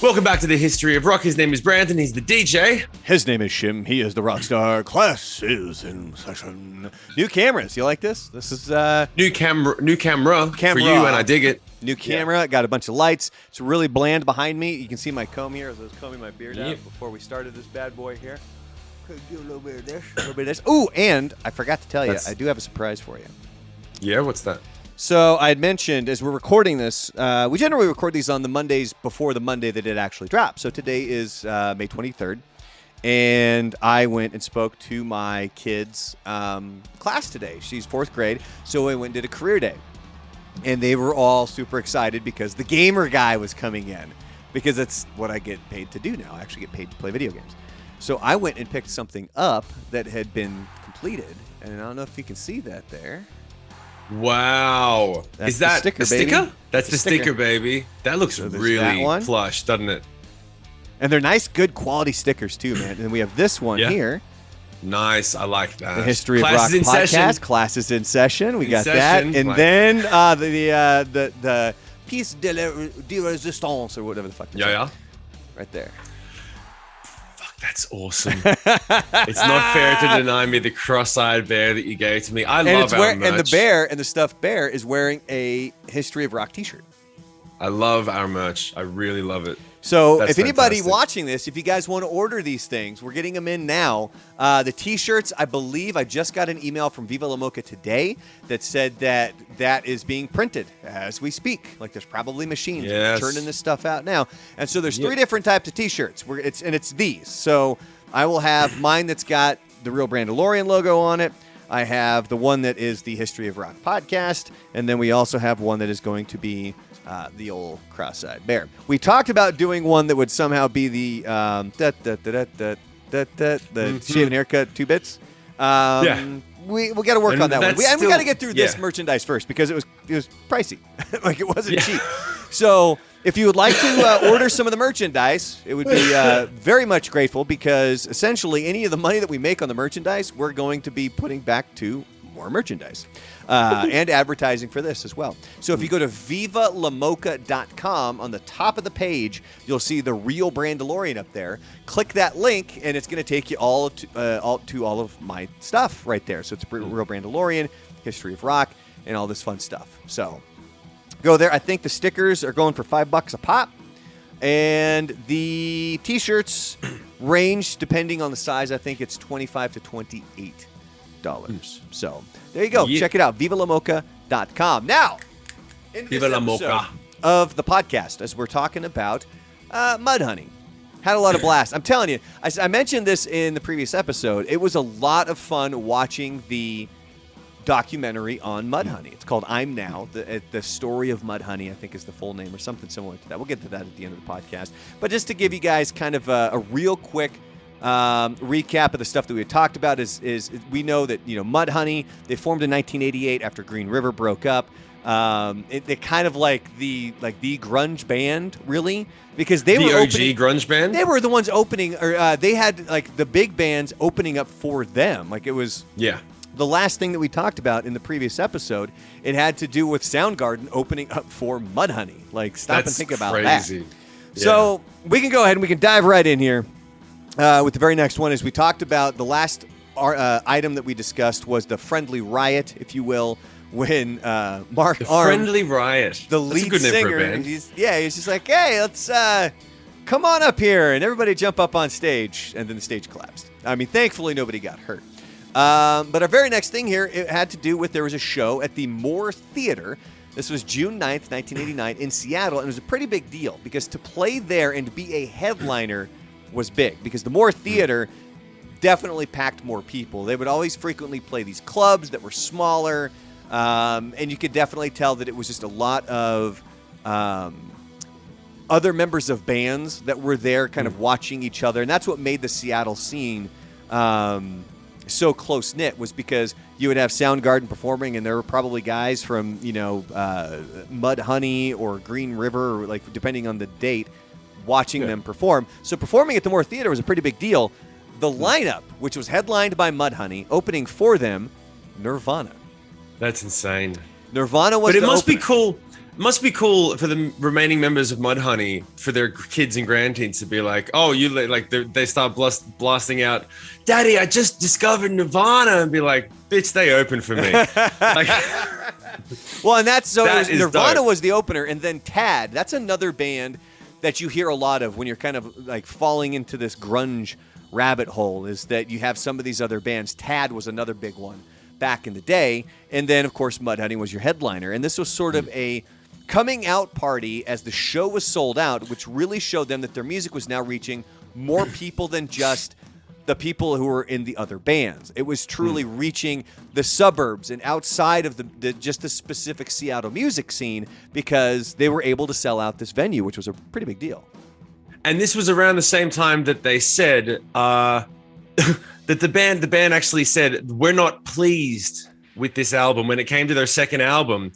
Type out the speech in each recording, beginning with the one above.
Welcome back to the History of Rock. His name is Brandon. He's the DJ. His name is Shim. He is the rock star. Class is in session. New cameras. You like this? This is New camera for you, and I dig it. New camera. Got a bunch of lights. It's really bland behind me. You can see my comb here as I was combing my beard out before we started this bad boy here. Could do a little bit of this, a little bit of this. Ooh, and I forgot to tell you, I do have a surprise for you. Yeah, what's that? So I had mentioned, as we're recording this, we generally record these on the Mondays before the Monday that it actually drops. So today is May 23rd, and I went and spoke to my kid's class today. She's fourth grade, so I went and did a career day. And they were all super excited because the gamer guy was coming in, because that's what I get paid to do now. I actually get paid to play video games. So I went and picked something up that had been completed, and I don't know if you can see that there. Wow. That's Is that sticker, a sticker? baby. That's the sticker, baby. That looks really plush, doesn't it? And they're nice, good quality stickers, too, man. And we have this one here. Nice. I like that. The History of Rock podcast. Classes in session. We got that. And then the piece de resistance, or whatever the fuck. Yeah. Right there. That's awesome. It's not fair to deny me the cross-eyed bear that you gave to me. I love our merch. And the bear, and the stuffed bear, is wearing a History of Rock t-shirt. I love our merch. I really love it. So That's if anybody fantastic. watching this, if you guys want to order these things, we're getting them in now. The t-shirts, I believe, I just got an email from Viva La Mocha today that said that is being printed as we speak. Like there's probably machines churning this stuff out now. And so there's three different types of t-shirts. It's these. So I will have mine that's got the real Brandalorian logo on it. I have the one that is the History of Rock podcast. And then we also have one that is going to be the old cross-eyed bear. We talked about doing one that would somehow be the shaven haircut 2 bits. We got to work on that one. We got to get through this merchandise first because it was pricey. Like it wasn't cheap. So if you would like to order some of the merchandise, it would be very much grateful, because essentially any of the money that we make on the merchandise, we're going to be putting back to more merchandise and advertising for this as well. So if you go to vivalamocha.com, on the top of the page, you'll see the real Brandalorian up there. Click that link, and it's going to take you all of my stuff right there. So it's real Brandalorian, History of Rock, and all this fun stuff. So go there. I think the stickers are going for $5 a pop, and the t-shirts range depending on the size. I think it's $25 to $28. So there you go. Check it out. vivalamocha.com. Now, into this episode of the podcast, as we're talking about Mudhoney. Had a lot of blast. I'm telling you, I mentioned this in the previous episode. It was a lot of fun watching the documentary on Mudhoney. It's called I'm Now, the story of Mudhoney, I think is the full name, or something similar to that. We'll get to that at the end of the podcast. But just to give you guys kind of a real quick recap of the stuff that we had talked about is we know that, Mudhoney, they formed in 1988 after Green River broke up. They kind of like the grunge band, really, because they were OG grunge band. They were the ones opening, or they had like the big bands opening up for them. Like it was the last thing that we talked about in the previous episode. It had to do with Soundgarden opening up for Mudhoney. Like stop and think about that. Yeah. So we can go ahead and we can dive right in here. With the very next one, as we talked about, the last item that we discussed was the friendly riot, if you will, when Mark Arm, friendly riot, the lead singer, he's just like, hey, let's come on up here, and everybody jump up on stage, and then the stage collapsed. I mean, thankfully nobody got hurt. But our very next thing here, it had to do with, there was a show at the Moore Theater. This was June 9th, 1989 in Seattle, and it was a pretty big deal because to play there and be a headliner was big, because the Moore Theater definitely packed more people. They would always frequently play these clubs that were smaller, and you could definitely tell that it was just a lot of other members of bands that were there kind of watching each other, and that's what made the Seattle scene so close-knit, was because you would have Soundgarden performing, and there were probably guys from, Mudhoney or Green River, or like depending on the date, watching them perform. So performing at the Moore Theater was a pretty big deal. The lineup, which was headlined by Mudhoney, opening for them, Nirvana. That's insane. Nirvana was. But it must be cool. Must be cool for the remaining members of Mudhoney, for their kids and grandkids to be like, oh, you like they start blasting out, Daddy, I just discovered Nirvana, and be like, bitch, they opened for me. Like, well, and that's so that Nirvana dope. was the opener, and then Tad. That's another band that you hear a lot of when you're kind of like falling into this grunge rabbit hole. Is that you have some of these other bands. Tad was another big one back in the day, and then of course Mudhoney was your headliner, and this was sort of a coming out party as the show was sold out, which really showed them that their music was now reaching more people than just the people who were in the other bands. It was truly reaching the suburbs and outside of just the specific Seattle music scene, because they were able to sell out this venue, which was a pretty big deal. And this was around the same time that they said that the band actually said, we're not pleased with this album. When it came to their second album,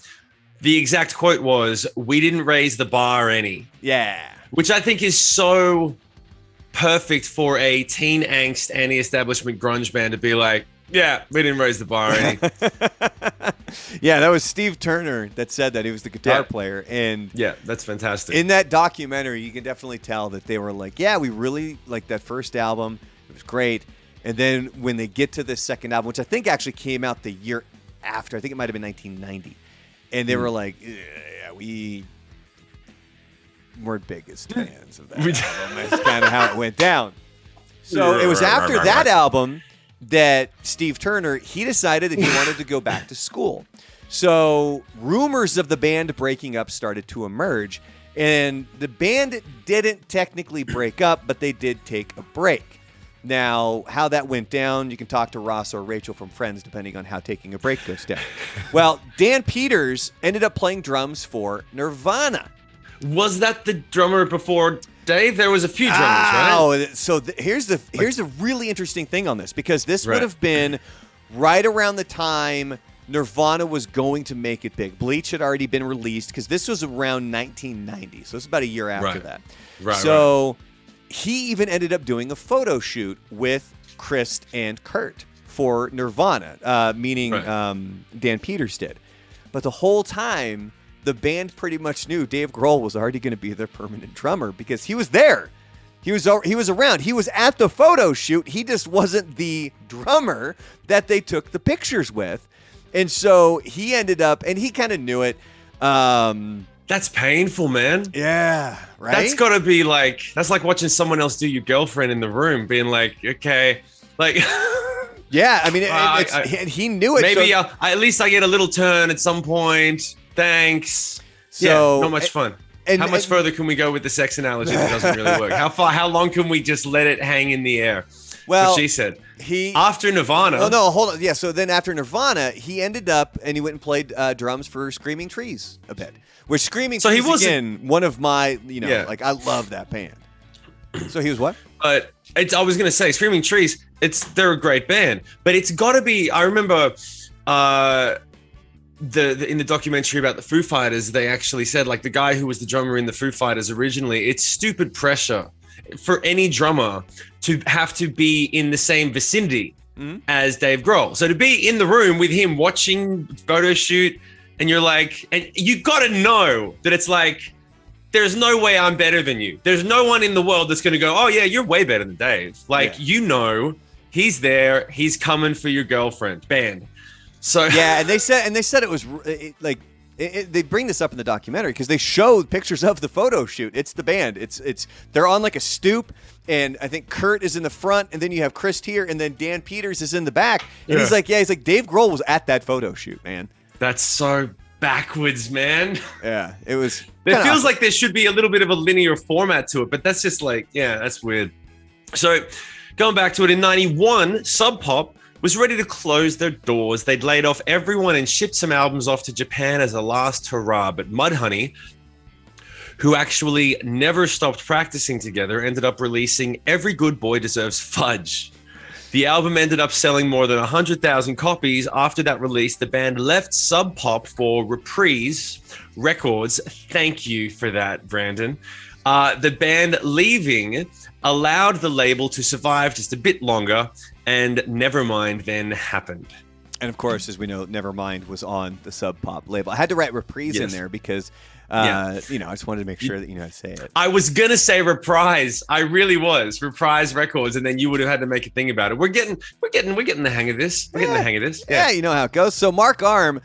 the exact quote was, we didn't raise the bar any. Yeah. Which Which I think is so perfect for a teen angst, anti-establishment grunge band to be like, yeah, we didn't raise the bar any. Yeah, that was Steve Turner that said that. He was the guitar player. And yeah, that's fantastic. in that documentary, you can definitely tell that they were like, yeah, we really like that first album. It was great. And then when they get to this second album, which I think actually came out the year after, I think it might have been 1990. And they were like, yeah, we weren't biggest fans of that album. That's kind of how it went down. So it was after that album that Steve Turner, he decided that he wanted to go back to school. So rumors of the band breaking up started to emerge. And the band didn't technically break up, but they did take a break. Now, how that went down, you can talk to Ross or Rachel from Friends, depending on how taking a break goes down. Well, Dan Peters ended up playing drums for Nirvana. Was that the drummer before Dave? There was a few drummers, right? Oh, so here's a really interesting thing on this, because this would have been right around the time Nirvana was going to make it big. Bleach had already been released, because this was around 1990, so it's about a year after that. So he even ended up doing a photo shoot with Chris and Kurt for Nirvana, meaning Dan Peters did. But the whole time, the band pretty much knew Dave Grohl was already going to be their permanent drummer, because he was there. He was around. He was at the photo shoot. He just wasn't the drummer that they took the pictures with. And so he ended up, and he kind of knew it. That's painful, man. Yeah, right? That's got to be like, that's like watching someone else do your girlfriend in the room, being like, okay, like... Yeah, I mean, he knew it. Maybe at least I get a little turn at some point. Thanks. So, yeah, not much fun. How much further can we go with the sex analogy that doesn't really work? How long can we just let it hang in the air? Well, what she said. After Nirvana. Oh, no, hold on. Yeah, so then after Nirvana, he ended up and he went and played drums for Screaming Trees a bit. Which Screaming Trees, again, one of my, like, I love that band. So he was what? But I was going to say, Screaming Trees, they're a great band. But it's got to be, I remember in the documentary about the Foo Fighters, they actually said, like, the guy who was the drummer in the Foo Fighters originally, it's stupid pressure for any drummer to have to be in the same vicinity as Dave Grohl. So to be in the room with him watching photo shoot, and you're like, and you got to know that it's like, there's no way I'm better than you. There's no one in the world that's going to go, oh yeah, you're way better than Dave. Like, he's there, he's coming for your girlfriend. Band. So yeah, and they said it was like they bring this up in the documentary because they showed pictures of the photo shoot. It's the band. It's they're on like a stoop, and I think Kurt is in the front, and then you have Chris here, and then Dan Peters is in the back. And he's like Dave Grohl was at that photo shoot, man. That's so backwards, man. Yeah, it was. It feels like there should be a little bit of a linear format to it, but that's just like, yeah, that's weird. So going back to it, in 91, Sub Pop was ready to close their doors. They'd laid off everyone and shipped some albums off to Japan as a last hurrah. But Mudhoney, who actually never stopped practicing together, ended up releasing Every Good Boy Deserves Fudge. The album ended up selling more than 100,000 copies. After that release, the band left Sub Pop for Reprise Records. Thank you for that, Brandon. The band leaving allowed the label to survive just a bit longer, and Nevermind then happened. And of course, as we know, Nevermind was on the Sub Pop label. I had to write Reprise in there because, I just wanted to make sure that you know how to say it. I was going to say Reprise. I really was. Reprise Records. And then you would have had to make a thing about it. We're getting the hang of this. We're getting the hang of this. Yeah, you know how it goes. So Mark Arm,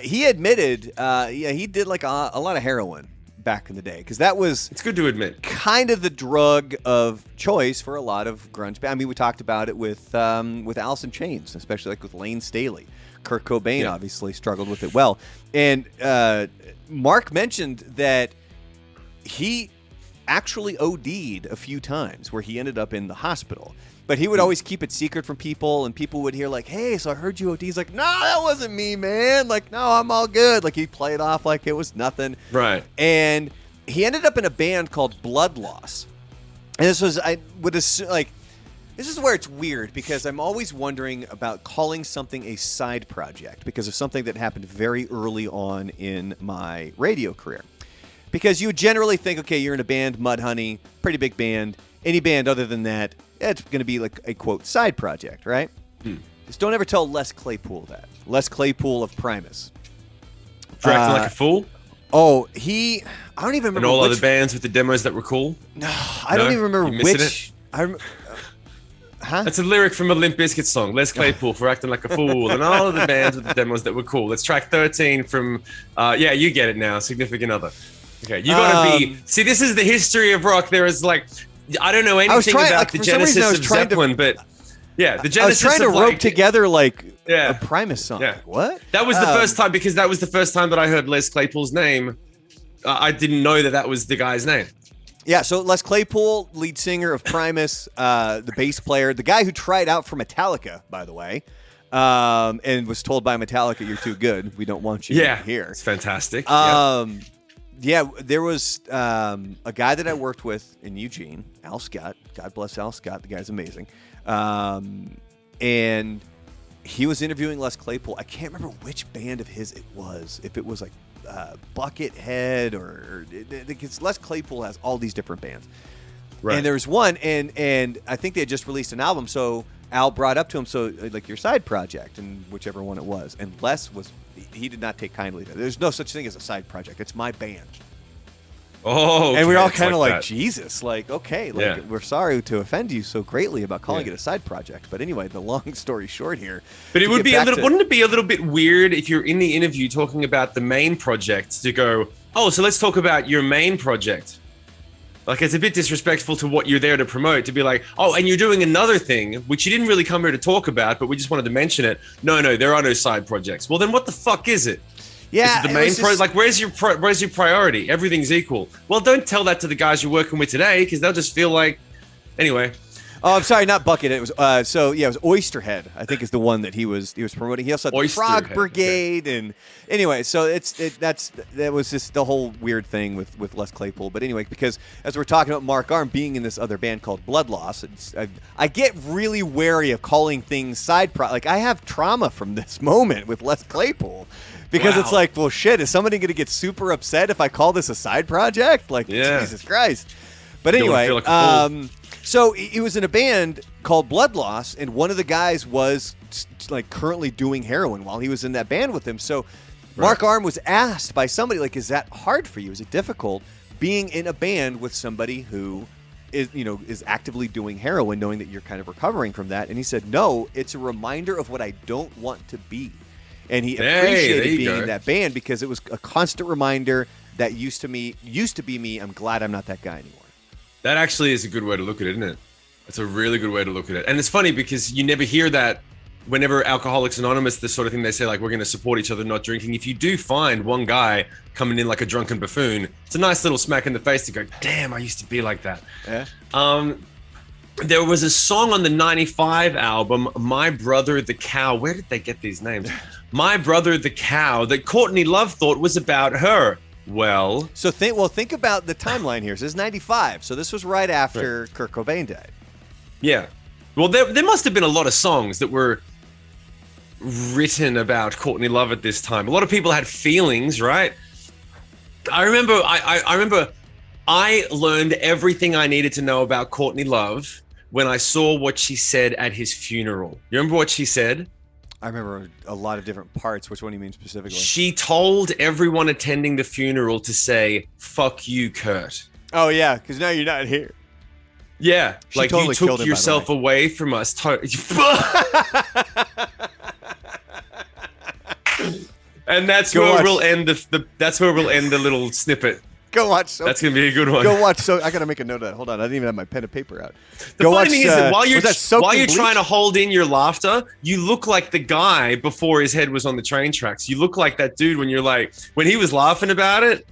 he admitted, he did like a lot of heroin back in the day, because that was, it's good to admit, kind of the drug of choice for a lot of grunge bands. I mean, we talked about it with Alice in Chains, especially like with Lane Staley. Kurt Cobain obviously struggled with it well, and Mark mentioned that he actually OD'd a few times, where he ended up in the hospital. But he would always keep it secret from people, and people would hear like, "Hey, so I heard you OD." He's like, "No, that wasn't me, man. Like, no, I'm all good." Like, he played off like it was nothing. Right. And he ended up in a band called Blood Loss. And this was, I would assume, like, this is where it's weird, because I'm always wondering about calling something a side project because of something that happened very early on in my radio career. Because you would generally think, okay, you're in a band, Mudhoney, pretty big band. Any band other than that, it's going to be like a, quote, side project, right? Just don't ever tell Les Claypool that. Les Claypool of Primus. Acting like a fool? Oh, I don't even remember. And all other bands with the demos that were cool? No, I don't even remember which. That's a lyric from a Limp Bizkit song. Les Claypool for acting like a fool, and all of the bands with the demos that were cool. It's track 13 from, you get it now, Significant Other. Okay, you gotta be. See, this is the history of rock. There is like, I don't know anything about the genesis of Zeppelin, but the genesis. I was trying to rope together like a Primus song. Yeah. Like, what? That was the first time, because that was the first time that I heard Les Claypool's name. I didn't know that was the guy's name. Yeah, so Les Claypool, lead singer of Primus, the bass player, the guy who tried out for Metallica, by the way, and was told by Metallica, "You're too good. We don't want you here." It's fantastic. There was a guy that I worked with in Eugene, Al Scott. God bless Al Scott. The guy's amazing. And he was interviewing Les Claypool. I can't remember which band of his it was. If it was like Buckethead or because Les Claypool has all these different bands. Right. And there was one, and I think they had just released an album. So Al brought up to him, so like, your side project, and whichever one it was. And Les he did not take kindly to it. There's no such thing as a side project. It's my band. Oh, okay. And we were all kind of like, Jesus, like, okay, like, we're sorry to offend you so greatly about calling it a side project. But anyway, the long story short here. But it would be wouldn't it be a little bit weird if you're in the interview talking about the main project to go, "Oh, so let's talk about your main project." Like, it's a bit disrespectful to what you're there to promote, to be like, "Oh, and you're doing another thing, which you didn't really come here to talk about, but we just wanted to mention it." No, there are no side projects. Well, then what the fuck is it? Yeah, is it the main project? Like, where's your priority? Everything's equal. Well, don't tell that to the guys you're working with today, because they'll just feel like, anyway. Oh, I'm sorry, not Bucket. It was it was Oysterhead, I think, is the one that he was promoting. He also had the Frog Brigade, and anyway, so that was just the whole weird thing with Les Claypool. But anyway, because as we're talking about Mark Arm being in this other band called Blood Loss, I get really wary of calling things side like, I have trauma from this moment with Les Claypool. Because it's like, well, shit, is somebody going to get super upset if I call this a side project? Like, Jesus Christ. But anyway, so he was in a band called Blood Loss, and one of the guys was like currently doing heroin while he was in that band with him. So Mark Arm was asked by somebody, like, is that hard for you? Is it difficult being in a band with somebody who is actively doing heroin, knowing that you're kind of recovering from that? And he said, no, it's a reminder of what I don't want to be. And he appreciated being in that band because it was a constant reminder that used to be me. I'm glad I'm not that guy anymore. That actually is a good way to look at it, isn't it? It's a really good way to look at it. And it's funny because you never hear that whenever Alcoholics Anonymous, the sort of thing they say, like, we're going to support each other not drinking. If you do find one guy coming in like a drunken buffoon, it's a nice little smack in the face to go, damn, I used to be like that. Yeah. There was a song on the 95 album, My Brother the Cow. Where did they get these names? My Brother the Cow, that Courtney Love thought was about her. Well, so think about the timeline here. So this is 95. So this was right after Kurt Cobain died. Yeah. Well, there must have been a lot of songs that were written about Courtney Love at this time. A lot of people had feelings, right? I remember I learned everything I needed to know about Courtney Love when I saw what she said at his funeral. You remember what she said? I remember a lot of different parts. Which one do you mean specifically? She told everyone attending the funeral to say, "Fuck you, Kurt." Oh, yeah, because now you're not here. Yeah, She like totally you killed took him, by the yourself way. away from us. And that's where we'll end that's where we'll end the little snippet. Go watch Soaked. That's gonna be a good one. Go watch I gotta make a note of that. Hold on, I didn't even have my pen and paper out. The funny thing is that while you're Bleach? trying to hold in your laughter, you look like the guy before his head was on the train tracks. You look like that dude when he was laughing about it.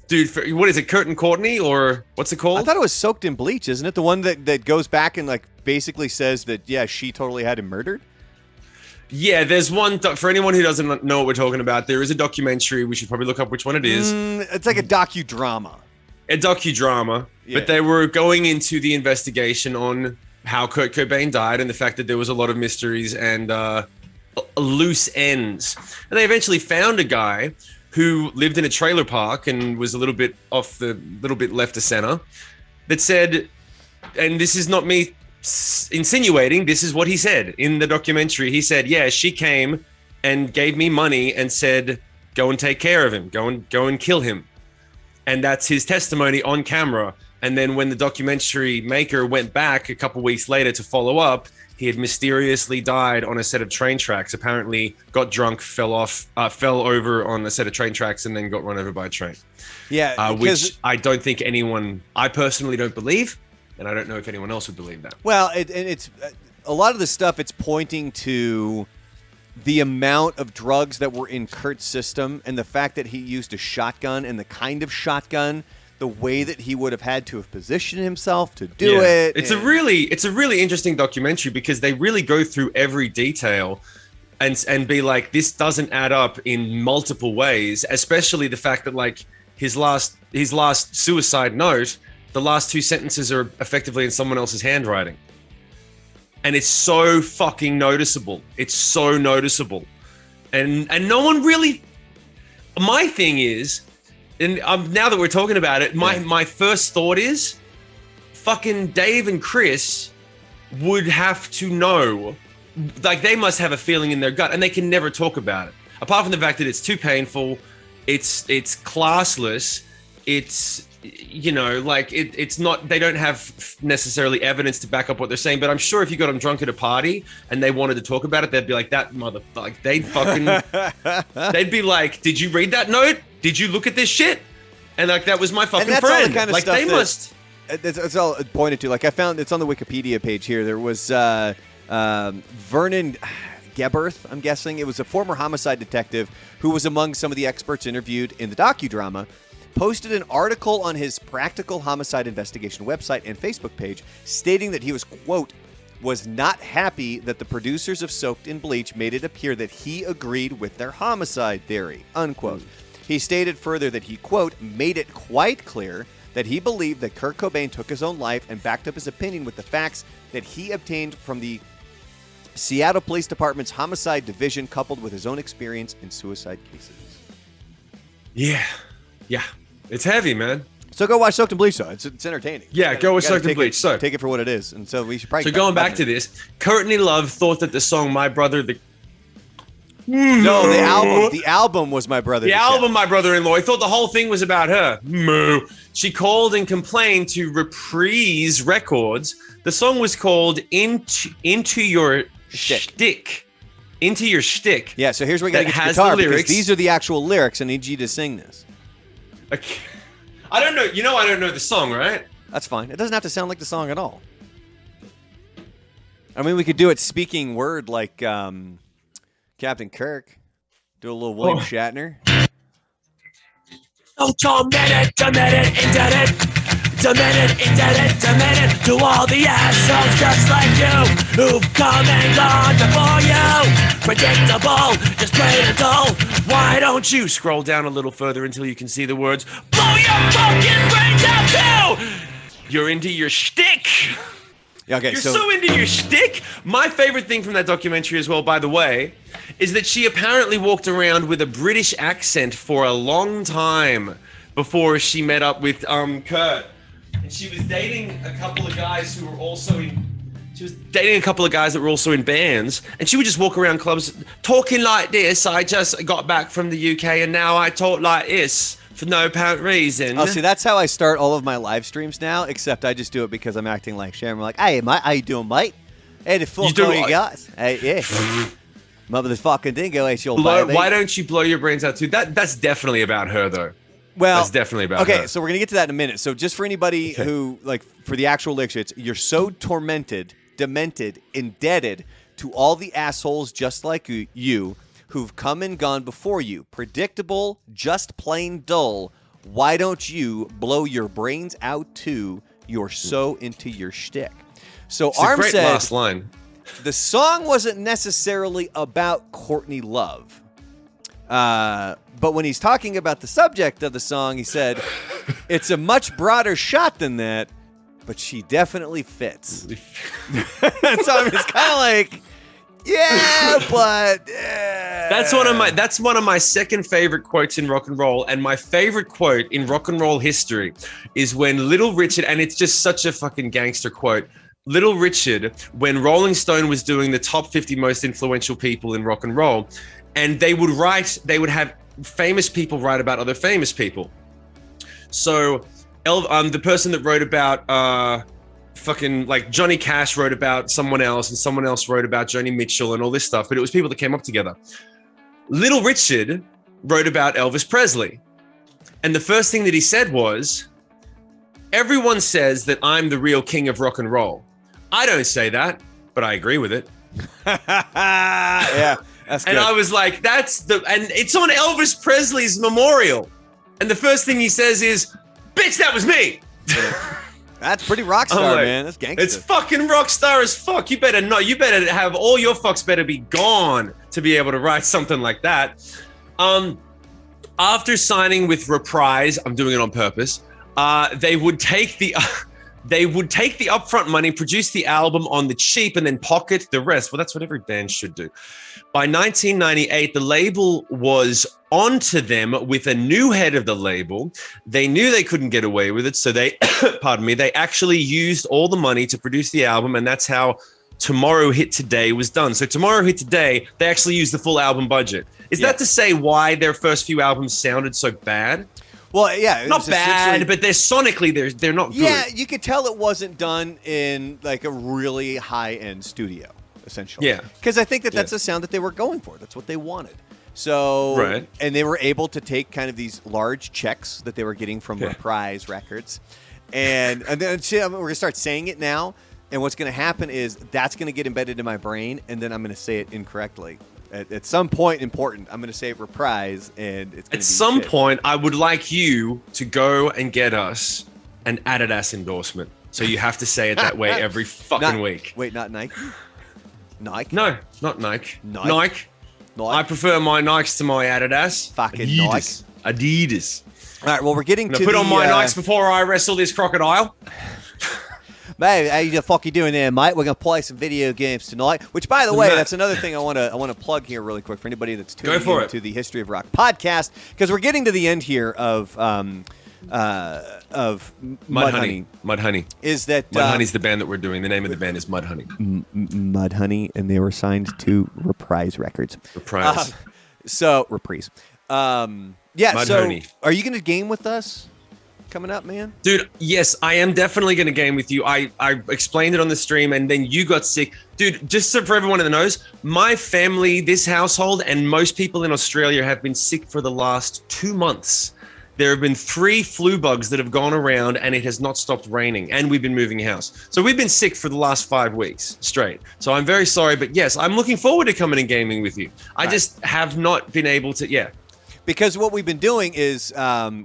Dude, what is it, Kurt and Courtney, or what's it called? I thought it was Soaked in Bleach, isn't it? The one that goes back and like basically says that, yeah, she totally had him murdered? Yeah, there's one, for anyone who doesn't know what we're talking about, there is a documentary. We should probably look up which one it is. It's like a docudrama. A docudrama, Yeah. but they were going into the investigation on how Kurt Cobain died and the fact that there was a lot of mysteries and loose ends. And they eventually found a guy who lived in a trailer park and was a little bit left of center, that said, and this is not me insinuating, this is what he said in the documentary. He said, yeah, she came and gave me money and said, go and take care of him, go and kill him. And that's his testimony on camera. And then when the documentary maker went back a couple weeks later to follow up, he had mysteriously died on a set of train tracks. Apparently got drunk, fell over on a set of train tracks, and then got run over by a train. Yeah, which I don't think I personally don't believe, and I don't know if anyone else would believe that. Well, it's a lot of the stuff. It's pointing to the amount of drugs that were in Kurt's system, and the fact that he used a shotgun, and the kind of shotgun, the way that he would have had to have positioned himself to do it. It's a really interesting documentary because they really go through every detail and be like, this doesn't add up in multiple ways, especially the fact that like his last suicide note, the last two sentences are effectively in someone else's handwriting. And it's so fucking noticeable. It's so noticeable. And no one really, my thing is, and now that we're talking about it, my first thought is, fucking Dave and Chris would have to know, like they must have a feeling in their gut, and they can never talk about it. Apart from the fact that it's too painful, it's classless, it's, you know, like it's not, they don't have necessarily evidence to back up what they're saying, but I'm sure if you got them drunk at a party and they wanted to talk about it, they'd be like, that motherfucker, like they'd be like, did you read that note? Did you look at this shit? And like, that was my fucking friend. All the kind of like stuff they must. It's all pointed to. Like I found, it's on the Wikipedia page here. There was Vernon Geberth, I'm guessing. It was a former homicide detective who was among some of the experts interviewed in the docudrama, posted an article on his Practical Homicide Investigation website and Facebook page stating that he was, quote, was not happy that the producers of Soaked in Bleach made it appear that he agreed with their homicide theory, unquote. He stated further that he, quote, made it quite clear that he believed that Kurt Cobain took his own life and backed up his opinion with the facts that he obtained from the Seattle Police Department's Homicide Division, coupled with his own experience in suicide cases. Yeah. It's heavy, man. So go watch Soaked in Bleach, though. It's entertaining. Yeah, go watch Soaked in Bleach. So take it for what it is. And so we should probably... So going back to this, Courtney Love thought that the song My Brother... No, the album was My Brother. The album, My Brother-in-Law. He thought the whole thing was about her. Moo. She called and complained to Reprise Records. The song was called Into Your Shtick. Into Your Shtick. Yeah, so here's where we got to get your guitar, because these are the actual lyrics. I need you to sing this. Okay. I don't know. You know I don't know the song, right? That's fine. It doesn't have to sound like the song at all. I mean, we could do it speaking word like Captain Kirk. Do a little William Shatner. Oh, tormented, to all the assholes just like you, who've come and gone before you. Predictable, just plain and dull. Why don't you scroll down a little further until you can see the words? Blow your fucking brains out too! You're into your shtick. Okay, You're so into your shtick. My favorite thing from that documentary as well, by the way, is that she apparently walked around with a British accent for a long time before she met up with Kurt. And she was dating a couple of guys who were also in She was dating a couple of guys that were also in bands, and she would just walk around clubs talking like this. I just got back from the UK, and now I talk like this for no apparent reason. Oh, see, that's how I start all of my live streams now, except I just do it because I'm acting like Shim. I'm like, hey, mate, how you doing, mate? Hey, the fuck are you guys? Hey, yeah. Motherfucking dingo, it's your baby. Why don't you blow your brains out too? That's definitely about her, though. Well, that's definitely about her. Okay, so we're going to get to that in a minute. So just for anybody who, like, for the actual lecture, it's you're so tormented, demented, indebted to all the assholes just like you who've come and gone before you. Predictable, just plain dull. Why don't you blow your brains out too? You're so into your shtick. So It's Arm a great said last line. the song wasn't necessarily about Courtney Love. But when he's talking about the subject of the song, he said, it's a much broader shot than that, but she definitely fits. So I'm just kind of like, yeah, but... That's one of my second favorite quotes in rock and roll, and my favorite quote in rock and roll history is when Little Richard, and it's just such a fucking gangster quote, Little Richard, when Rolling Stone was doing the top 50 most influential people in rock and roll, and they would have famous people write about other famous people. So the person that wrote about fucking like Johnny Cash wrote about someone else, and someone else wrote about Joni Mitchell and all this stuff, but it was people that came up together. Little Richard wrote about Elvis Presley. And the first thing that he said was, everyone says that I'm the real king of rock and roll. I don't say that, but I agree with it. Yeah, that's good. And I was like, and it's on Elvis Presley's memorial. And the first thing he says is, bitch, that was me. That's pretty rock star, man. That's gangster. It's fucking rock star as fuck. You better have all your fucks better be gone to be able to write something like that. After signing with Reprise, I'm doing it on purpose. They would take the upfront money, produce the album on the cheap, and then pocket the rest. Well, that's what every band should do. By 1998, the label was onto them with a new head of the label. They knew they couldn't get away with it, so they, they actually used all the money to produce the album, and that's how Tomorrow Hit Today was done. So Tomorrow Hit Today, they actually used the full album budget. Is that to say why their first few albums sounded so bad? Well, yeah. Not bad, but they're sonically, they're not good. Yeah, you could tell it wasn't done in like a really high-end studio, essentially. Yeah. Because I think that's the sound that they were going for. That's what they wanted. So, right. And they were able to take kind of these large checks that they were getting from Reprise Records. And then we're going to start saying it now. And what's going to happen is that's going to get embedded in my brain, and then I'm going to say it incorrectly. At some point important, I'm going to say Reprise, and it's going to be At some shit. point, I would like you to go and get us an Adidas endorsement. So you have to say it that way every fucking week. Wait, not Nike? Nike? No, not Nike. Nike? Nike. I prefer my Nikes to my Adidas. Fucking Adidas. Adidas. All right, well, we're getting I'm to gonna put on my the, Nikes before I wrestle this crocodile. Hey, how the fuck you doing there, mate? We're gonna play some video games tonight. Which, by the way, that's another thing I want to plug here really quick for anybody that's tuning into the History of Rock podcast, because we're getting to the end here of Mudhoney. Mudhoney. Is that Mudhoney's the band that we're doing? The name of the band is Mudhoney. Mudhoney, and they were signed to Reprise Records. Reprise. Reprise. Mudhoney. So are you gonna game with us coming up, man? Dude, yes, I am definitely going to game with you. I explained it on the stream, and then you got sick. Dude, just so for everyone in the knows, my family, this household, and most people in Australia have been sick for the last 2 months. There have been 3 flu bugs that have gone around, and it has not stopped raining, and we've been moving house. So we've been sick for the last 5 weeks straight. So I'm very sorry, but yes, I'm looking forward to coming and gaming with you. I just have not been able to, Because what we've been doing is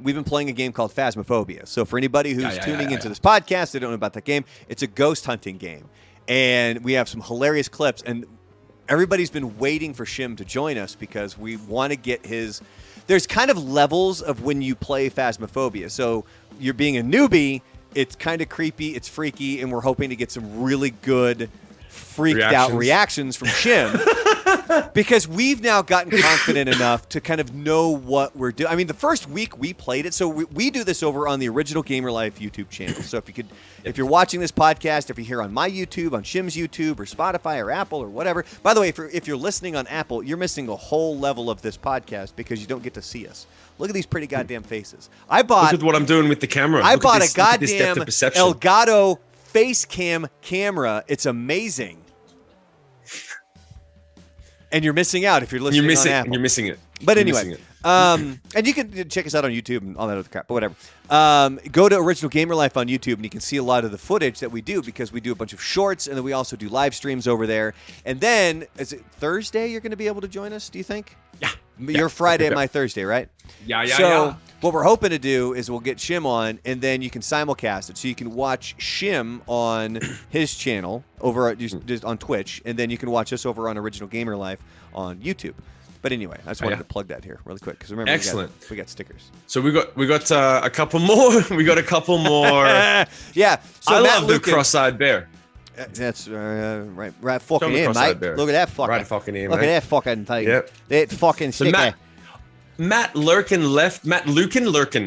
we've been playing a game called Phasmaphobia. So for anybody who's tuning into this podcast, they don't know about that game, it's a ghost hunting game. And we have some hilarious clips. And everybody's been waiting for Shim to join us because we want to get his... There's kind of levels of when you play Phasmaphobia. So you're being a newbie, it's kind of creepy, it's freaky, and we're hoping to get some really good freaked out reactions from Shim because we've now gotten confident enough to kind of know what we're doing. I mean, the first week we played it, so we do this over on the Original Gamer Life YouTube channel. So if you're watching this podcast, if you're here on my YouTube, on Shim's YouTube, or Spotify, or Apple, or whatever. By the way, if you're listening on Apple, you're missing a whole level of this podcast because you don't get to see us. Look at these pretty goddamn faces. Look at what I'm doing with the camera. I bought a goddamn Elgato face cam camera. It's amazing. And you're missing out if you're listening on Apple. You're missing it. But anyway, and you can check us out on YouTube and all that other crap, but whatever. Go to Original Gamer Life on YouTube, and you can see a lot of the footage that we do because we do a bunch of shorts, and then we also do live streams over there. And then, is it Thursday you're going to be able to join us, do you think? Yeah. You're Friday and my Thursday, right? Yeah. So what we're hoping to do is we'll get Shim on, and then you can simulcast it. So you can watch Shim on his channel over just on Twitch, and then you can watch us over on Original Gamer Life on YouTube. But anyway, I just wanted to plug that here really quick because remember, we got stickers. So we got a couple more. We got a couple more. Yeah. So I love the cross-eyed bear. That's right fucking in, mate. Look at that fucking. Right fucking in, Look mate. at that fucking thing. Yep. That fucking sticker. Matt Lukin. He left the band. Lukin left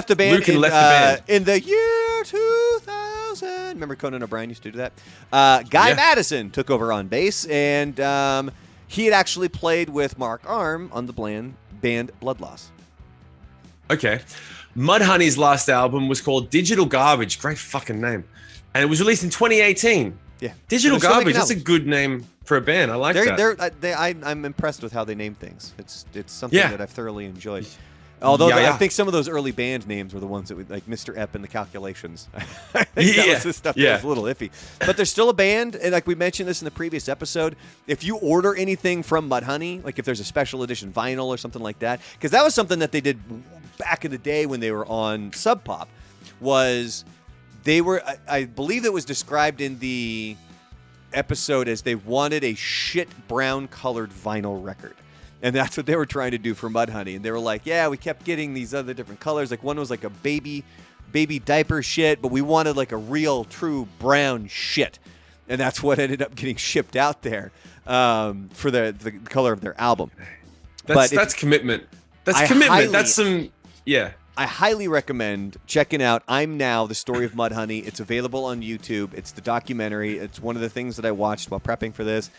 the band in the year 2000. Remember Conan O'Brien used to do that? Guy Madison took over on bass, and he had actually played with Mark Arm on the band Blood Loss. Okay. Mudhoney's last album was called Digital Garbage. Great fucking name. And it was released in 2018. Yeah. Digital Garbage. That's a good name for a band. I like that. I'm impressed with how they name things. It's something that I've thoroughly enjoyed. Although I think some of those early band names were the ones that like Mr. Epp and the Calculations. I think that was the stuff that was a little iffy. But they're still a band, and like we mentioned this in the previous episode, if you order anything from Mudhoney, like if there's a special edition vinyl or something like that, because that was something that they did back in the day when they were on Sub Pop, was they were, I believe it was described in the episode as they wanted a shit brown colored vinyl record. And that's what they were trying to do for Mudhoney. And they were like, yeah, we kept getting these other different colors. Like one was like a baby diaper shit, but we wanted like a real true brown shit. And that's what ended up getting shipped out there for the color of their album. That's commitment. That's commitment. That's some, I highly recommend checking out I'm Now, The Story of Mudhoney. It's available on YouTube. It's the documentary. It's one of the things that I watched while prepping for this.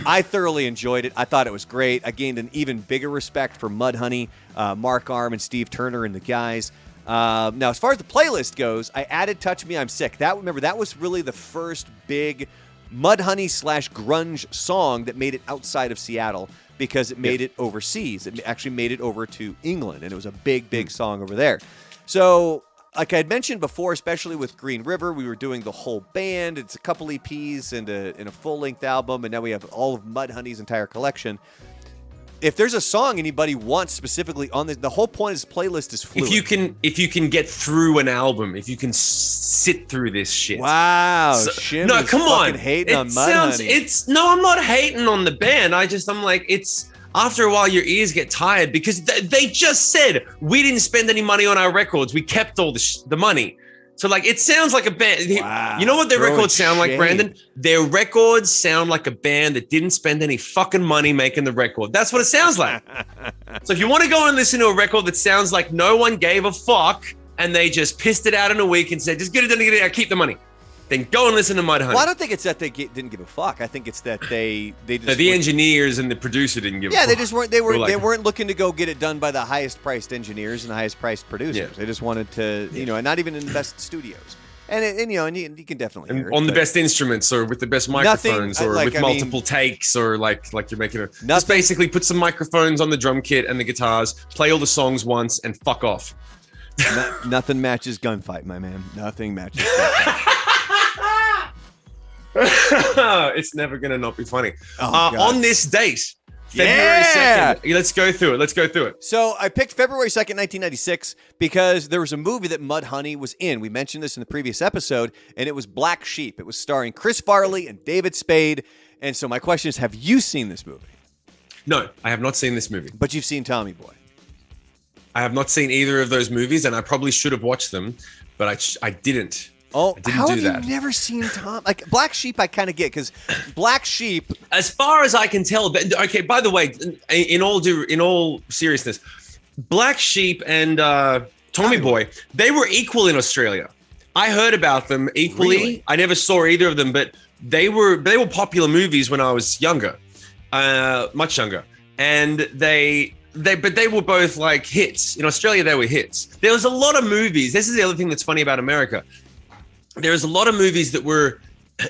I thoroughly enjoyed it. I thought it was great. I gained an even bigger respect for Mudhoney, Mark Arm, and Steve Turner and the guys. Now, as far as the playlist goes, I added Touch Me, I'm Sick. That was really the first big Mudhoney / grunge song that made it outside of Seattle, because it made it overseas. It actually made it over to England, and it was a big song over there. So, like I had mentioned before, especially with Green River, we were doing the whole band. It's a couple EPs and a full-length album, and now we have all of Mudhoney's entire collection. If there's a song anybody wants specifically on the whole point of this playlist is fluid. If you can get through an album, if you can sit through this shit. Wow, Shim is come on, hating on Mudhoney. No, I'm not hating on the band. I'm like, it's after a while your ears get tired because they just said we didn't spend any money on our records. We kept all the money. So like it sounds like a band. Wow, you know what their records sound like, Brandon? Their records sound like a band that didn't spend any fucking money making the record. That's what it sounds like. So if you want to go and listen to a record that sounds like no one gave a fuck and they just pissed it out in a week and said, just get it done, get it out, keep the money, then go and listen to Mudhoney. Well, I don't think it's that they didn't give a fuck. I think it's that they just the engineers and the producer didn't give a fuck. Yeah, they just weren't. They weren't looking to go get it done by the highest priced engineers and the highest priced producers. Yeah. They just wanted to, and not even in the best studios. And you can definitely hear it, on the best instruments or with the best microphones with multiple takes or like you're making a just basically put some microphones on the drum kit and the guitars, play all the songs once and fuck off. Nothing matches Gunfight, my man. Nothing matches Gunfight. It's never gonna not be funny. On this date, February 2nd. Let's go through it. So I picked February 2nd, 1996, because there was a movie that Mudhoney was in. We mentioned this in the previous episode, and it was Black Sheep. It was starring Chris Farley and David Spade. And so my question is, have you seen this movie? No, I have not seen this movie. But you've seen Tommy Boy. I have not seen either of those movies, and I probably should have watched them, but I didn't. Oh, I didn't how do have that. you never seen Tom? Like Black Sheep, I kind of get because Black Sheep. As far as I can tell, okay. By the way, in all seriousness, Black Sheep and Tommy Boy, they were equal in Australia. I heard about them equally. Really? I never saw either of them, but they were popular movies when I was younger, much younger, and they were both like hits in Australia. They were hits. There was a lot of movies. This is the other thing that's funny about America. There's a lot of movies that were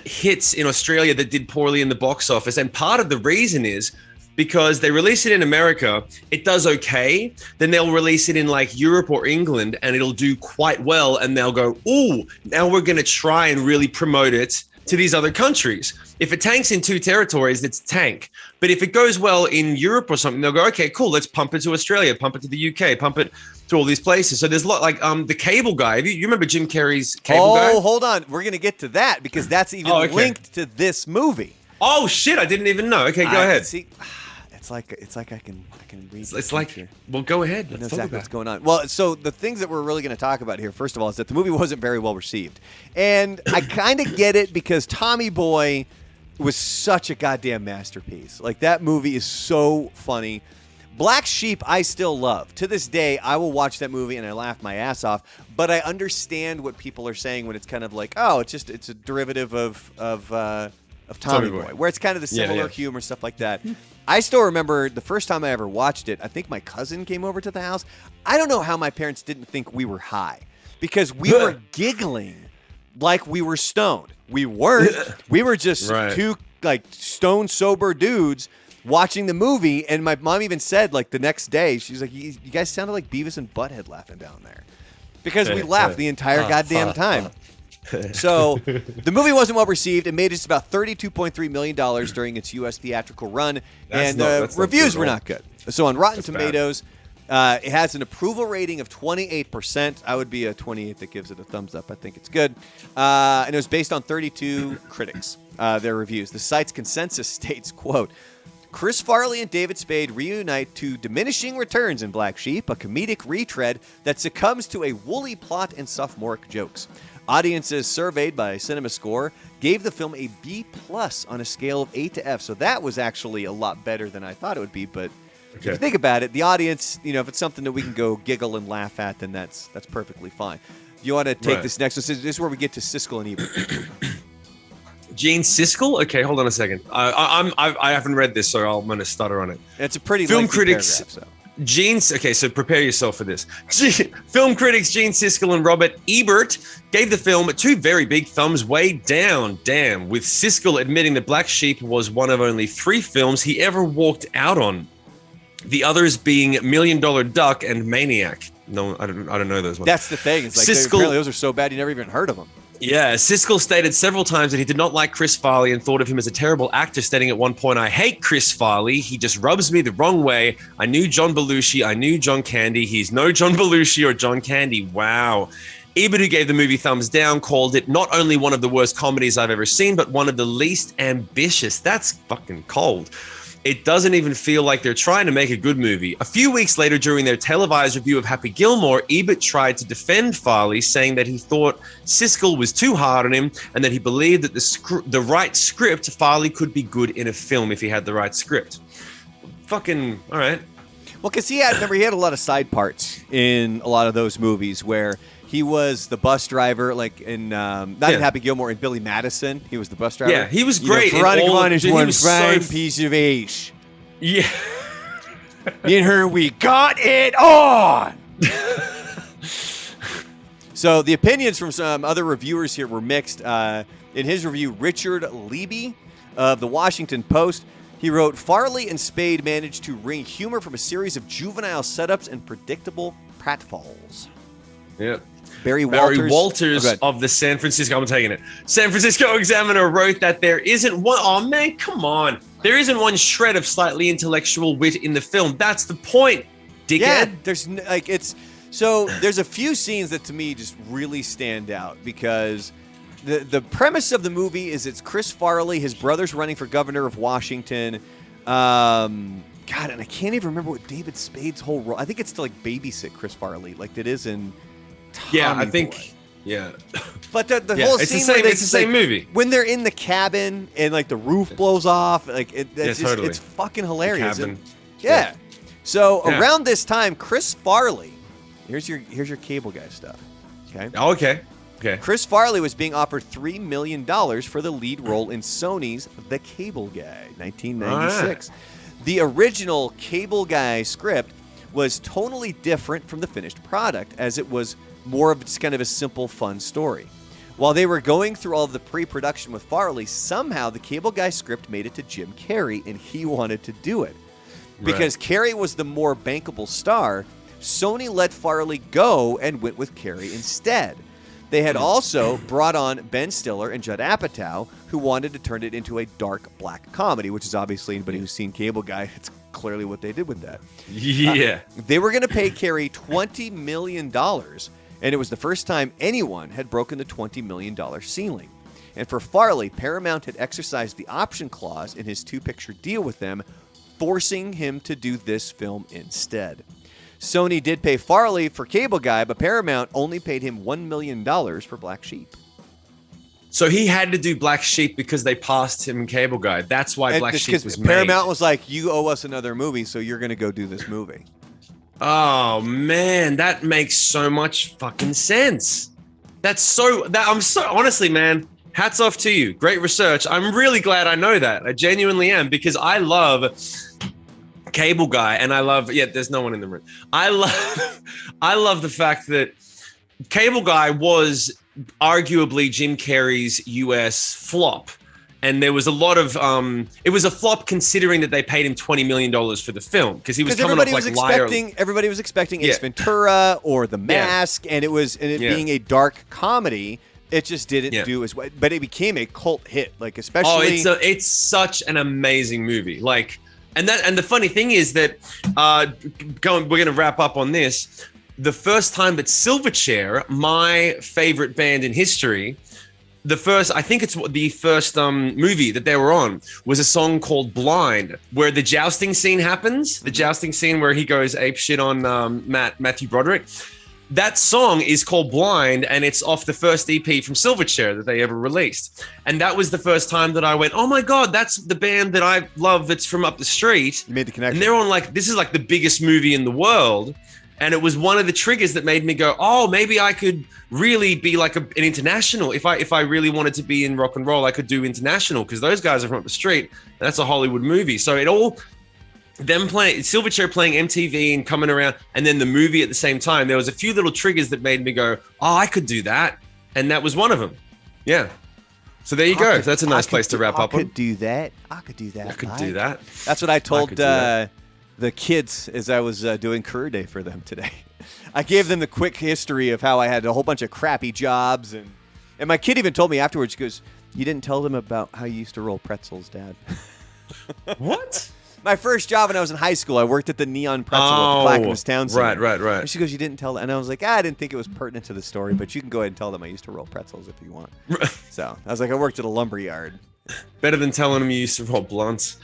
hits in Australia that did poorly in the box office. And part of the reason is because they release it in America, it does okay. Then they'll release it in like Europe or England and it'll do quite well. And they'll go, ooh, now we're going to try and really promote it to these other countries. If it tanks in two territories, it's tank. But if it goes well in Europe or something, they'll go, okay, cool, let's pump it to Australia, pump it to the UK, pump it to all these places. So there's a lot like the Cable Guy. You remember Jim Carrey's Cable Guy? Oh, hold on. We're going to get to that because that's even linked to this movie. Oh, shit. I didn't even know. Okay, go ahead. See, it's like I can read. It's like, well, go ahead. I know Let's exactly talk about what's going on. Well, so the things that we're really going to talk about here, first of all, is that the movie wasn't very well received. And I kind of get it because Tommy Boy was such a goddamn masterpiece. Like, that movie is so funny. Black Sheep, I still love. To this day, I will watch that movie and I laugh my ass off. But I understand what people are saying when it's kind of like, oh, it's a derivative of Tommy Boy, where it's kind of the similar humor, stuff like that. I still remember the first time I ever watched it, I think my cousin came over to the house. I don't know how my parents didn't think we were high because we were giggling like we were stoned. We weren't. We were just two like stone sober dudes watching the movie. And my mom even said like the next day, she's like, you guys sounded like Beavis and Butthead laughing down there because we laughed the entire goddamn time. So the movie wasn't well received. It made just about $32.3 million during its U.S. theatrical run, and reviews were not good. So on Rotten Tomatoes, it has an approval rating of 28%. I would be a 28 that gives it a thumbs up. I think it's good. And it was based on 32 critics, their reviews. The site's consensus states, quote, Chris Farley and David Spade reunite to diminishing returns in Black Sheep, a comedic retread that succumbs to a woolly plot and sophomoric jokes. Audiences surveyed by CinemaScore gave the film a B+ on a scale of A to F. So that was actually a lot better than I thought it would be. But if you think about it, the audience, if it's something that we can go giggle and laugh at, then that's perfectly fine. You want to take this next? This is where we get to Siskel and Ebert. Gene Siskel? Okay, hold on a second. I haven't read this, so I'm going to stutter on it. It's a pretty film critics. Paragraph, so. Okay, so prepare yourself for this. Film critics Gene Siskel and Robert Ebert gave the film 2 very big thumbs way down. Damn, with Siskel admitting that Black Sheep was one of only 3 films he ever walked out on. The others being $1 Million Duck and Maniac. No, I don't know those ones. That's the thing. It's like apparently those are so bad you never even heard of them. Yeah, Siskel stated several times that he did not like Chris Farley and thought of him as a terrible actor, stating at one point, I hate Chris Farley. He just rubs me the wrong way. I knew John Belushi. I knew John Candy. He's no John Belushi or John Candy. Wow. Ebert, who gave the movie thumbs down, called it not only one of the worst comedies I've ever seen, but one of the least ambitious. That's fucking cold. It doesn't even feel like they're trying to make a good movie. A few weeks later, during their televised review of Happy Gilmore, Ebert tried to defend Farley, saying that he thought Siskel was too hard on him and that he believed that the right script, Farley could be good in a film if he had the right script. Fucking, all right. Well, because he had a lot of side parts in a lot of those movies where he was the bus driver, like in in Happy Gilmore, in Billy Madison. He was the bus driver. Yeah, he was great. Veronica Vaughn is one fine piece of ace. Yeah. Me and her, we got it on. So the opinions from some other reviewers here were mixed. In his review, Richard Leiby of the Washington Post, he wrote, Farley and Spade managed to wring humor from a series of juvenile setups and predictable pratfalls. Yeah. Barry Walters of the San Francisco, I'm taking it. San Francisco Examiner wrote that there isn't one, oh man, come on. There isn't one shred of slightly intellectual wit in the film. That's the point, dickhead. Yeah, there's a few scenes that to me just really stand out because the premise of the movie is it's Chris Farley, his brother's running for governor of Washington. God, and I can't even remember what David Spade's whole role. I think it's to like babysit Chris Farley, like it is in Tommy Boy. Yeah. But the Yeah, whole it's the scene same- where they, it's the same like, movie. when they're in the cabin and like the roof blows off, like Totally. it's fucking hilarious. cabin. And- yeah. So Yeah. around this time, Chris Farley, here's your cable guy stuff. Okay. Oh, okay. Okay. Chris Farley was being offered $3 million for the lead role in Sony's The Cable Guy, 1996. The original Cable Guy script was totally different from the finished product, as it was more of just kind of a simple, fun story. While they were going through all of the pre-production with Farley, somehow the Cable Guy script made it to Jim Carrey, and he wanted to do it. Because Carrey was the more bankable star, Sony let Farley go and went with Carrey instead. They had also brought on Ben Stiller and Judd Apatow, who wanted to turn it into a dark black comedy, which is obviously, anybody who's seen Cable Guy, it's clearly what they did with that. Yeah. They were going to pay Carrey $20 million, and it was the first time anyone had broken the $20 million ceiling. And for Farley, Paramount had exercised the option clause in his two-picture deal with them, forcing him to do this film instead. Sony did pay Farley for Cable Guy, but Paramount only paid him $1 million for Black Sheep. So he had to do Black Sheep because they passed him Cable Guy. That's why And Black it's Sheep 'cause was made. Paramount was like, you owe us another movie, so you're going to go do this movie. Oh man, that makes so much fucking sense. I'm so honestly, man, hats off to you. Great research. I'm really glad I know that. I genuinely am, because I love Cable Guy, and I love, there's no one in the room. I love the fact that Cable Guy was arguably Jim Carrey's US flop. And there was a lot of, it was a flop considering that they paid him $20 million for the film, because he was coming off like Liar. Everybody was expecting Ace Ventura or The Mask, and it being a dark comedy. It just didn't do as well, but it became a cult hit. Like, especially, it's such an amazing movie. Like, and the funny thing is that we're gonna wrap up on this. The first time that Silverchair, my favorite band in history, the first movie that they were on was a song called Blind, where the jousting scene happens. The jousting scene where he goes ape shit on Matthew Broderick. That song is called Blind, and it's off the first EP from Silverchair that they ever released. And that was the first time that I went, oh my God, that's the band that I love that's from up the street. You made the connection. And they're on like, this is like the biggest movie in the world. And it was one of the triggers that made me go, oh, maybe I could really be like an international. If I really wanted to be in rock and roll, I could do international, because those guys are from up the street. That's a Hollywood movie. So it all, them playing Silverchair, playing MTV and coming around, and then the movie at the same time, there was a few little triggers that made me go, oh, I could do that. And that was one of them. Yeah. So there you go. That's a nice place to wrap up on. I could do that. I could do that. I could do that. That's what I told the kids as I was doing career day for them today. I gave them the quick history of how I had a whole bunch of crappy jobs. And my kid even told me afterwards, she goes, you didn't tell them about how you used to roll pretzels, Dad. What? My first job when I was in high school, I worked at the Neon Pretzel at the Clackamas Town Center. Right. And she goes, you didn't tell them. And I was like, I didn't think it was pertinent to the story, but you can go ahead and tell them I used to roll pretzels if you want. So I was like, I worked at a lumber yard. Better than telling them you used to roll blunts.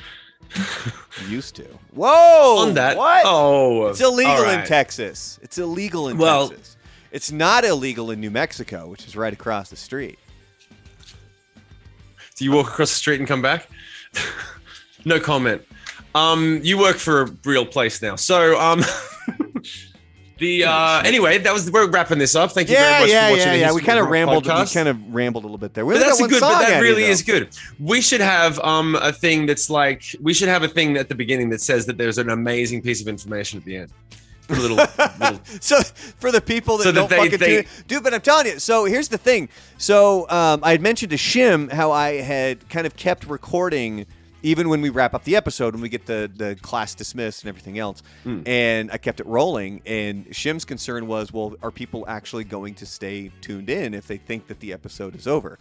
Used to. Whoa! On that. What? Oh. It's illegal all in right. Texas. It's illegal in Texas. It's not illegal in New Mexico, which is right across the street. Do you walk across the street and come back? No comment. You work for a real place now. So, anyway, we're wrapping this up. Thank you very much for watching. Yeah. We kind of rambled. Podcast. We kind of rambled a little bit there. But that's good. But that really is good. We should have a thing that's like, we should have a thing at the beginning that says that there's an amazing piece of information at the end. Put a little So for the people that don't fucking tune in, dude, but I'm telling you. So here's the thing. So I had mentioned to Shim how I had kind of kept recording even when we wrap up the episode, when we get the class dismissed and everything else. And I kept it rolling. And Shim's concern was, well, are people actually going to stay tuned in if they think that the episode is over?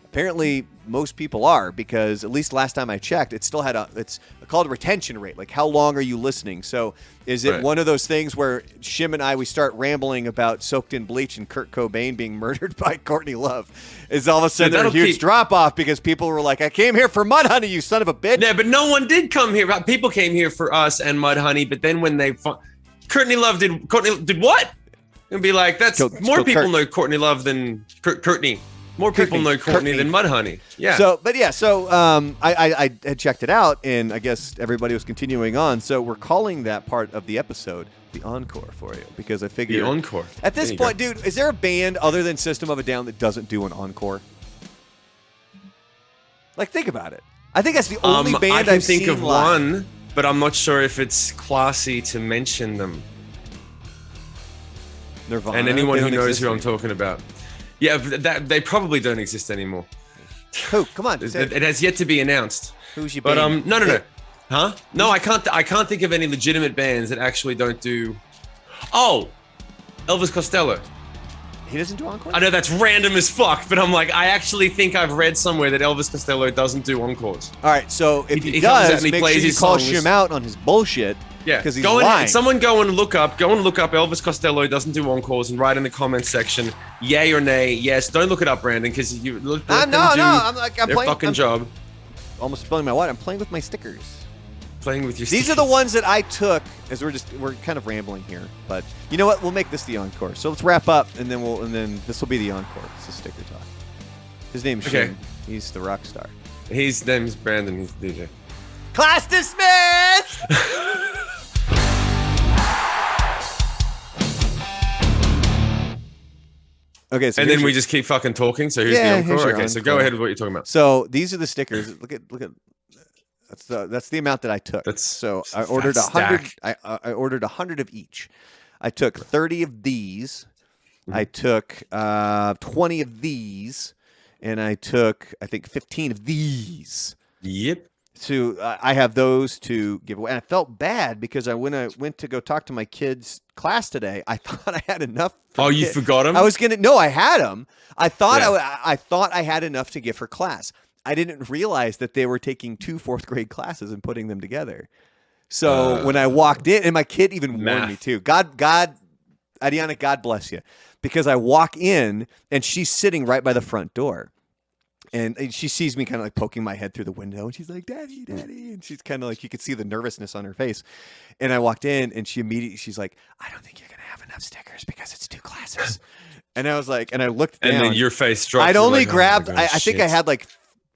Apparently, most people are, because at least last time I checked, it still had it's called a retention rate. Like, how long are you listening? So is it one of those things where Shim and we start rambling about Soaked in Bleach and Kurt Cobain being murdered by Courtney Love? Is all of a sudden a huge drop off because people were like, I came here for Mudhoney, you son of a bitch. Yeah, but no one did come here. People came here for us and Mudhoney, but then when they Courtney Love did what? And be like, that's It's more called people Kurt. know Courtney Love than Courtney. More people know Courtney than Mudhoney. Yeah. So I had checked it out, and I guess everybody was continuing on. So we're calling that part of the episode the encore for you, because I figured the encore. At this point, dude, is there a band other than System of a Down that doesn't do an encore? Like, think about it. I think that's the only band I can I've think seen of live. one, but I'm not sure if it's classy to mention them. Nirvana. And anyone They who don't knows exist who I'm anymore. talking about. Yeah, but they probably don't exist anymore. Who? Come on. It has yet to be announced. Who's your But band? no. Huh? No, I can't think of any legitimate bands that actually don't do. Oh, Elvis Costello. He doesn't do encore? I know that's random as fuck, but I'm like, I actually think I've read somewhere that Elvis Costello doesn't do encores. All right, so if he He comes out does, and he make plays sure you his call songs. Shim out on his bullshit. Yeah, because he's go lying. and someone go and look up Elvis Costello doesnst do encores, and write in the comments section, yay or nay. Yes, don't look it up, Brandon, because you look. I'm their playing. fucking job. Almost spelling my what? I'm playing with my stickers. Playing with your. These are the ones that I took. As we're kind of rambling here, but you know what? We'll make this the encore. So let's wrap up, and then this will be the encore. It's a sticker talk. His name's Okay. Shim. He's the rock star. His name's Brandon. He's the DJ. Class dismissed. Okay, so And here's then we your- just keep fucking talking. So here's Yeah, the here's encore. your Okay, so go encore. ahead with what you're talking about. So these are the stickers. Look at. That's the amount that I took. So I ordered fat 100. stack. I ordered 100 of each. I took 30 of these. I took 20 of these, and I took, I think, 15 of these. Yep. So I have those to give away. And I felt bad because when I went to go talk to my kids' class today, I thought I had enough. Oh, you forgot them? I was gonna. No, I had them. I thought Yeah. I thought I had enough to give for class. I didn't realize that they were taking 2 fourth grade classes and putting them together. So when I walked in, and my kid even warned Math. me too. God, Adiana, God bless you, because I walk in and she's sitting right by the front door. And she sees me kind of like poking my head through the window, and she's like, "Daddy, Daddy," and she's kind of like, you could see the nervousness on her face. And I walked in, and she's like, "I don't think you're gonna have enough stickers because it's 2 classes." And I was like, and I looked down. And then your face dropped. I'd You're only like, oh my grabbed. God, I think I shit. had like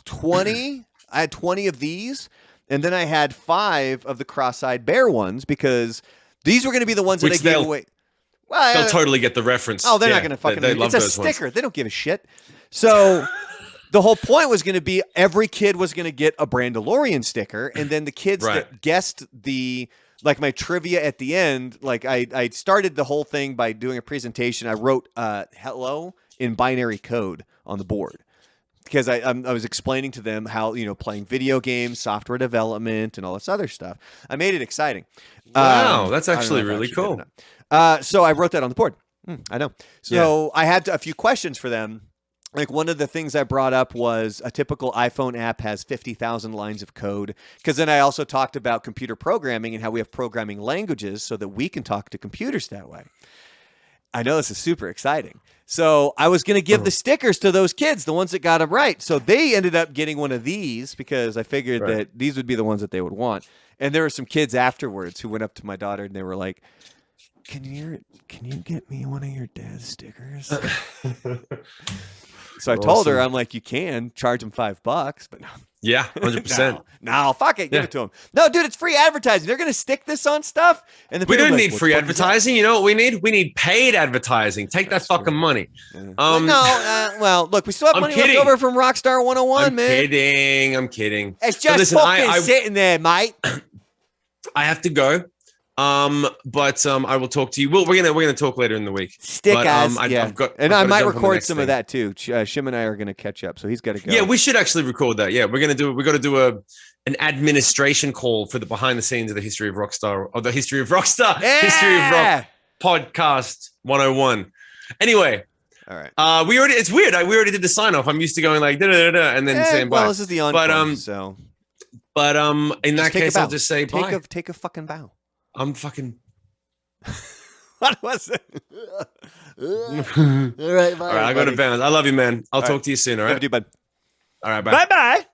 20. I had 20 of these, and then I had 5 of the cross-eyed bear ones because these were going to be the ones that Which I gave they'll- away. Well, They'll totally get the reference. Oh, they're Yeah, not going to fucking. They love it's a those sticker. ones. They don't give a shit. So the whole point was going to be every kid was going to get a Brandalorian sticker, and then the kids Right. that guessed like my trivia at the end, like I started the whole thing by doing a presentation. I wrote "hello" in binary code on the board because I was explaining to them how playing video games, software development, and all this other stuff. I made it exciting. Wow, that's I don't know actually if I really actually did or cool. not. So I wrote that on the board. I know. So I had a few questions for them. Like one of the things I brought up was a typical iPhone app has 50,000 lines of code. Because then I also talked about computer programming and how we have programming languages so that we can talk to computers that way. I know this is super exciting. So I was going to give the stickers to those kids, the ones that got them right. So they ended up getting one of these because I figured that these would be the ones that they would want. And there were some kids afterwards who went up to my daughter and they were like, Can you get me one of your dad's stickers? So I told her, I'm like, you can charge them $5, but no. Yeah, 100%. No, fuck it, give it to them. No, dude, it's free advertising. They're gonna stick this on stuff, and the We people don't are need like, "What free the fuck is that?" advertising. You know what we need? We need paid advertising. Take that fucking money. Well, look, we still have I'm money kidding. left over from Rockstar 101, I'm man. I'm kidding. It's just listen, fucking sitting there, mate. I have to go. But I will talk to you. Well, we're gonna talk later in the week. Stickers, But, yeah. I've got, And I've I got to might jump on the record next some thing. of that too. Shim and I are gonna catch up, so he's got to go. Yeah, we should actually record that. Yeah, we got to do an administration call for the behind the scenes of the history of Rockstar, or the history of Rockstar, history of Rock podcast 101. Anyway, all right. It's weird. We already did the sign off. I'm used to going like da da da and then saying bye. Well, this is the encore, so. But in that Just take a case, I'll bow. just say bye. Take a fucking bow. I'm fucking. What was it? All right, bye. All right, I got to bounce. I love you, man. I'll talk to you soon. All Love right. you, bud. All right, bye. Bye bye.